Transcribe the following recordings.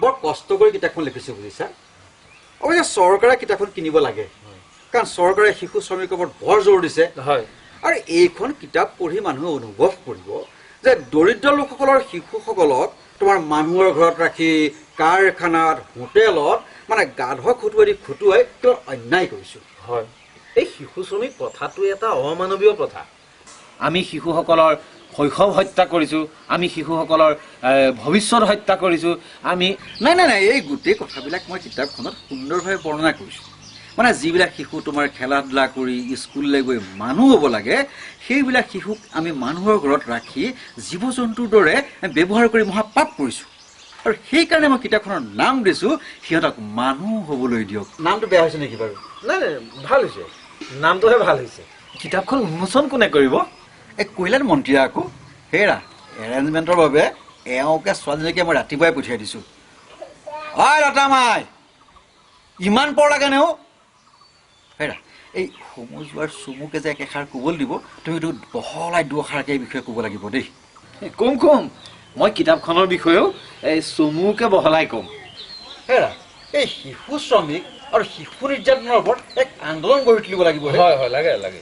বৰ কষ্ট কৰি কিতাপখন লিখিছোঁ বুজিছা অৱশ্যে চৰকাৰে কিতাপখন কিনিব লাগে কাৰণ চৰকাৰে শিশু শ্ৰমিকৰ ওপৰত বৰ জোৰ দিছে আৰু এইখন কিতাপ পঢ়ি মানুহে অনুভৱ কৰিব যে দৰিদ্ৰ লোকসকলৰ শিশুসকলক তোমাৰ মানুহৰ ঘৰত ৰাখি কাৰখানাত হোটেলত মানে গাধ খুটুৱাই তেওঁ অন্যায় কৰিছোঁ হয় এই শিশু শ্ৰমিক প্ৰথাটো এটা অমানৱীয় প্ৰথা আমি শিশুসকলৰ শৈশৱ হত্যা কৰিছোঁ আমি শিশুসকলৰ ভৱিষ্যত হত্যা কৰিছোঁ আমি নাই এই গোটেই কথাবিলাক মই কিতাপখনত সুন্দৰভাৱে বৰ্ণনা কৰিছোঁ মানে যিবিলাক শিশু তোমাৰ খেলা ধূলা কৰি স্কুললৈ গৈ মানুহ হ'ব লাগে সেইবিলাক শিশুক আমি মানুহৰ ঘৰত ৰাখি জীৱ জন্তুৰ দৰে ব্যৱহাৰ কৰি মহাপাপ কৰিছোঁ আৰু সেইকাৰণে মই কিতাপখনৰ নাম দিছোঁ সিহঁতক মানুহ হ'বলৈ দিয়ক নামটো বেয়া হৈছে নেকি বাৰু নাই ভাল হৈছে নামটোহে ভাল হৈছে কিতাপখন উন্মোচন কোনে কৰিব এই কৈলান মন্ত্ৰীয়ে আকৌ হেৰা এৰেঞ্জমেণ্টৰ বাবে এওঁকে ছোৱালীজনীকে মই ৰাতিপুৱাই পঠিয়াই দিছোঁ ঐ ৰতামাই ইমান পৰ লাগে নে হেৰা এই সময় যোৱাৰ চুমুকে যে একেষাৰ ক'বলৈ দিব তুমিতো বহলাই দুষাৰকে এই বিষয়ে ক'ব লাগিব দেই কম মই কিতাপখনৰ বিষয়েও এই চমুকে বহলাই কম হেৰা এই শিশু শ্ৰমিক আৰু শিশু নিৰ্যাতনৰ ওপৰত এক আন্দোলন গঢ়ি তুলিব লাগিব হয় লাগে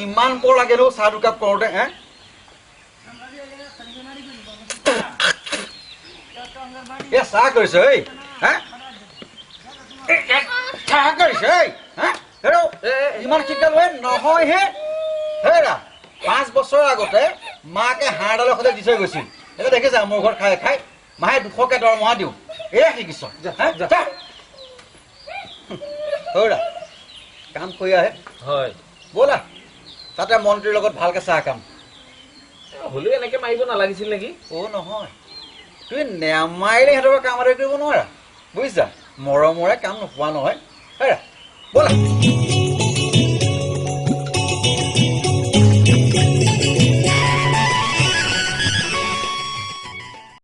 ইমান পৰ লাগে ন চাহ দুকাপ কৰোঁতে চাহ কৰিছে এই চাহ কৰিছে ইমান শীতকাল নহয় হেৰা 5 বছৰ আগতে মাকে হাড়ডালৰ সৈতে দি থৈ গৈছিল এতিয়া দেখিছা মোৰ ঘৰত খাই মাহে 200কে দৰমহা দিওঁ এয়া শিকিছ হেৰা কাম কৰি আহে হয় ব'লা তাতে মন্ত্ৰীৰ লগত ভালকে চাহ কাম হ'লেও এনেকে মাৰিব নালাগিছিল নেকি নহয় তুমি নেমাৰিলে সিহঁতৰ কাম এটা কৰিব নোৱাৰা বুজিছা মৰমৰে কাম নোপোৱা নহয় হেৰা ব'লা